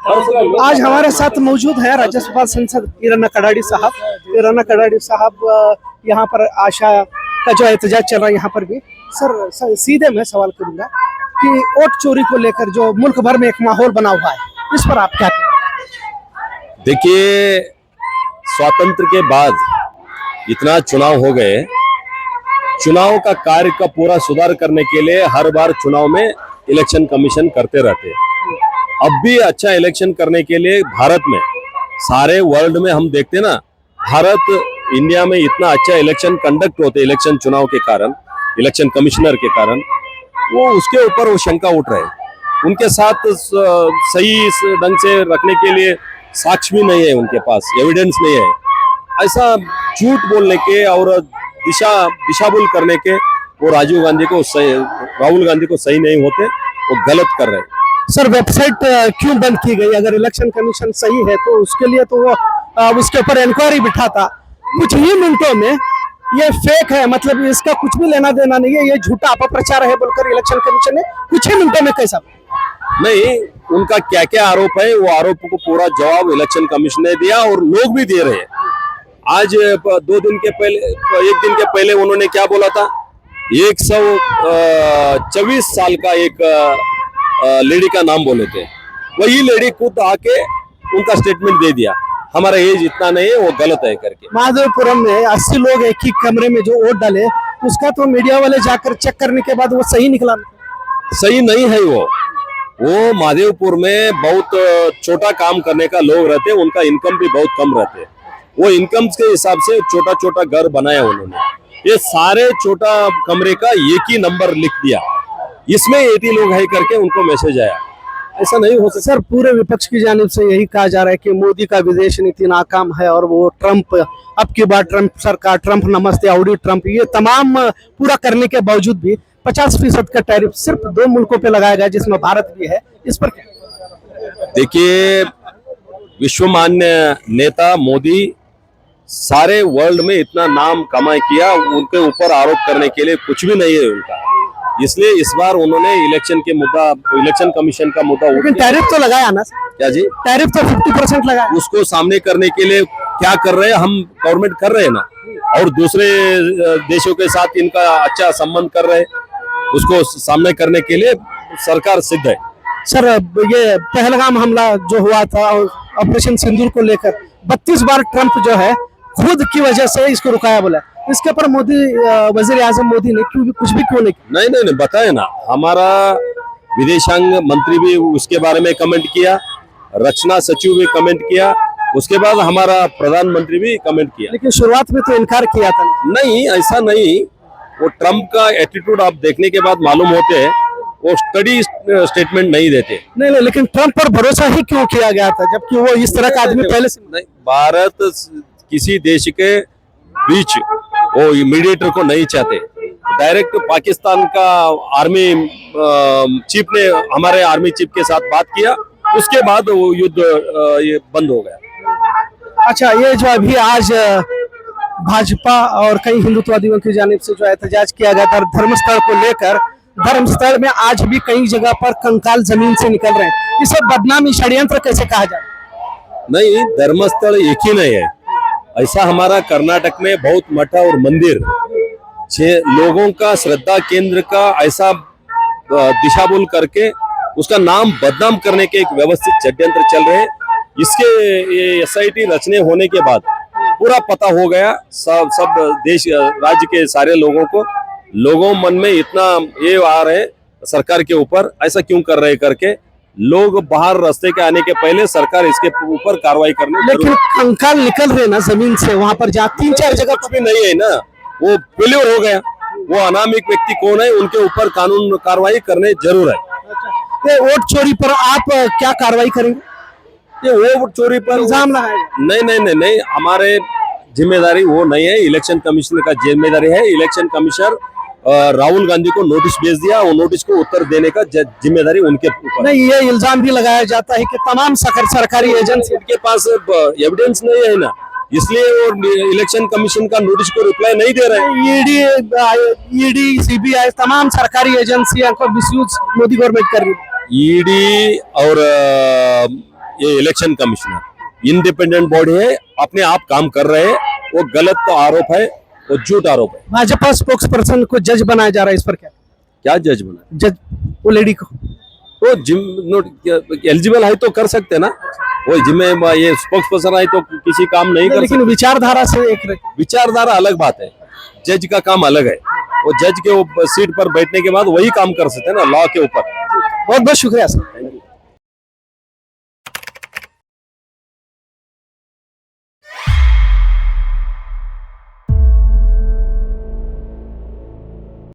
आज हमारे साथ मौजूद है राज्यसभा सांसद ईराना कडाडी साहब। ईराना कडाडी साहब यहाँ पर आशा का जो एहतजाज चल रहा है यहाँ पर भी। सर सीधे मैं सवाल करूंगा कि वोट चोरी को लेकर जो मुल्क भर में एक माहौल बना हुआ है, इस पर आप क्या कहें? देखिए, स्वातंत्र के बाद इतना चुनाव हो गए, चुनाव का कार्य का पूरा सुधार करने के लिए हर बार चुनाव में इलेक्शन कमीशन करते रहते हैं। अब भी अच्छा इलेक्शन करने के लिए भारत में, सारे वर्ल्ड में हम देखते ना, भारत इंडिया में इतना अच्छा इलेक्शन कंडक्ट होते इलेक्शन चुनाव के कारण, इलेक्शन कमिश्नर के कारण, वो उसके ऊपर वो शंका उठ रहे हैं। उनके साथ सही ढंग से रखने के लिए साक्ष्य भी नहीं है, उनके पास एविडेंस नहीं है। ऐसा झूठ बोलने के और दिशाभूल करने के वो राहुल गांधी को सही नहीं होते, वो गलत कर रहे हैं। सर, वेबसाइट क्यों बंद की गई? अगर इलेक्शन कमीशन सही है तो उसके लिए तो वो उसके ऊपर इंक्वायरी बिठाता। कुछ ही मिनटों में ये फेक है, मतलब इसका कुछ भी लेना देना नहीं है, ये झूठा अपप्रचार है बोलकर इलेक्शन कमीशन ने कुछ ही मिनटों में कैसा? नहीं, उनका क्या क्या आरोप है, वो आरोप को पूरा जवाब इलेक्शन कमीशन ने दिया और लोग भी दे रहे हैं। आज 2 दिन के पहले, 1 दिन के पहले उन्होंने क्या बोला था? 124 साल का एक लेडी का नाम बोले थे, वही लेडी खुद आके उनका स्टेटमेंट दे दिया, हमारा एज इतना नहीं है, वो गलत है करके। माधवपुरम में 80 लोग एक ही कमरे में जो वोट डाले, उसका तो मीडिया वाले जाकर चेक करने के बाद वो सही निकला। सही नहीं है वो माधवपुर में बहुत छोटा काम करने का लोग रहते हैं, उनका इनकम भी बहुत कम रहते हैं। वो इनकम के हिसाब से छोटा छोटा घर बनाया उन्होंने। ये सारे छोटा कमरे का एक ही नंबर लिख दिया, इसमें 80 लोग है करके उनको मैसेज आया। ऐसा नहीं हो सकता। सर, पूरे विपक्ष की जानिब से यही कहा जा रहा है कि मोदी का विदेश नीति नाकाम है और वो ट्रंप, अब की बार ट्रंप सरकार, ट्रंप नमस्ते आउडी ट्रंप, ये तमाम पूरा करने के बावजूद भी 50% का टैरिफ सिर्फ 2 मुल्कों पे लगाया गया, जिसमें भारत भी है। इस पर क्या? देखिए, विश्वमान्य नेता मोदी सारे वर्ल्ड में इतना नाम कमाई किया, उनके ऊपर आरोप करने के लिए कुछ भी नहीं है उनका। इसलिए इस बार उन्होंने इलेक्शन कमीशन का मुद्दा लेकिन टैरिफ तो लगाया ना? क्या जी? टैरिफ तो 50% लगाया। उसको सामने करने के लिए क्या कर रहे हैं, हम गवर्नमेंट कर रहे हैं ना, और दूसरे देशों के साथ इनका अच्छा संबंध कर रहे हैं, उसको सामने करने के लिए सरकार सिद्ध है। सर, ये पहलगाम हमला जो हुआ था ऑपरेशन सिंदूर को लेकर 32 बार ट्रंप जो है खुद की वजह से इसको रुकाया बोला, इसके ऊपर मोदी, वजीर आजम मोदी ने कुछ भी क्यों नहीं बताए ना। हमारा विदेशांग मंत्री भी उसके बारे में कमेंट किया, रक्षा सचिव भी कमेंट किया, उसके बाद हमारा प्रधानमंत्री भी कमेंट किया। लेकिन शुरुआत में तो इनकार किया था। नहीं, ऐसा नहीं। वो ट्रंप का एटीट्यूड आप देखने के बाद मालूम होते हैं, वो स्टडी स्टेटमेंट नहीं देते। नहीं, लेकिन ट्रंप पर भरोसा ही क्यों किया गया था, जबकि वो इस तरह का आदमी पहले से नहीं। भारत किसी देश के बीच वो मीडिएटर को नहीं चाहते। डायरेक्ट पाकिस्तान का आर्मी चीफ ने हमारे आर्मी चीफ के साथ बात किया, उसके बाद वो युद्ध ये बंद हो गया। अच्छा, ये जो अभी आज भाजपा और कई हिंदुत्ववादियों की जानिब से जो एहतजाज किया गया था धर्मस्थल को लेकर, धर्मस्थल में आज भी कई जगह पर कंकाल जमीन से निकल रहे हैं, इसे बदनामी षड्यंत्र कैसे कहा जाए? नहीं, धर्मस्थल एक ही नहीं है, ऐसा हमारा कर्नाटक में बहुत मठ और मंदिर, 6 लोगों का श्रद्धा केंद्र का ऐसा दिशाभूल करके उसका नाम बदनाम करने के एक व्यवस्थित षड्यंत्र चल रहे हैं। इसके ये SIT रचने होने के बाद पूरा पता हो गया सब देश राज्य के सारे लोगों को, लोगों मन में इतना ये आ रहे सरकार के ऊपर ऐसा क्यों कर रहे करके, लोग बाहर रास्ते के आने के पहले सरकार इसके ऊपर कार्रवाई करने। लेकिन कंकाल निकल रहे ना जमीन से, वहां पर जहाँ 3-4 जगह कुछ भी नहीं है ना, वो फेल्योर हो गया। वो अनामिक व्यक्ति कौन है, उनके ऊपर कानून कार्रवाई करने जरूर है। ये वोट चोरी पर आप क्या कार्रवाई करेंगे? ये वोट चोरी पर इल्जाम लगाएगा? नहीं, हमारे जिम्मेदारी वो नहीं है, इलेक्शन कमीशन का जिम्मेदारी है। इलेक्शन कमीशनर राहुल गांधी को नोटिस भेज दिया, वो नोटिस को उत्तर देने का जिम्मेदारी उनके ऊपर। नहीं, ये इल्जाम भी लगाया जाता है कि तमाम सरकारी एजेंसी के पास एविडेंस नहीं है ना, इसलिए वो इलेक्शन कमीशन का नोटिस को रिप्लाई नहीं दे रहे। ईडी CBI तमाम सरकारी एजेंसियों को मिसयूज मोदी गवर्नमेंट कर रही है। ईडी और ये इलेक्शन कमिश्नर इंडिपेंडेंट बॉडी है, अपने आप काम कर रहे हैं। वो गलत तो आरोप है, वो झूठ आरोप है। भाजपा स्पोक्स पर्सन को जज बनाया जा रहा है, इस पर क्या? क्या जज बना? जज वो लेडी को वो एलिजिबल है तो कर सकते ना। वो जिम्मे ये स्पोक्स पर्सन है तो किसी काम नहीं कर लेकिन सकते। विचारधारा से एक विचारधारा अलग बात है, जज का काम अलग है। वो जज के सीट पर बैठने के बाद वही काम कर सकते हैं ना, लॉ के ऊपर। बहुत बहुत शुक्रिया सर।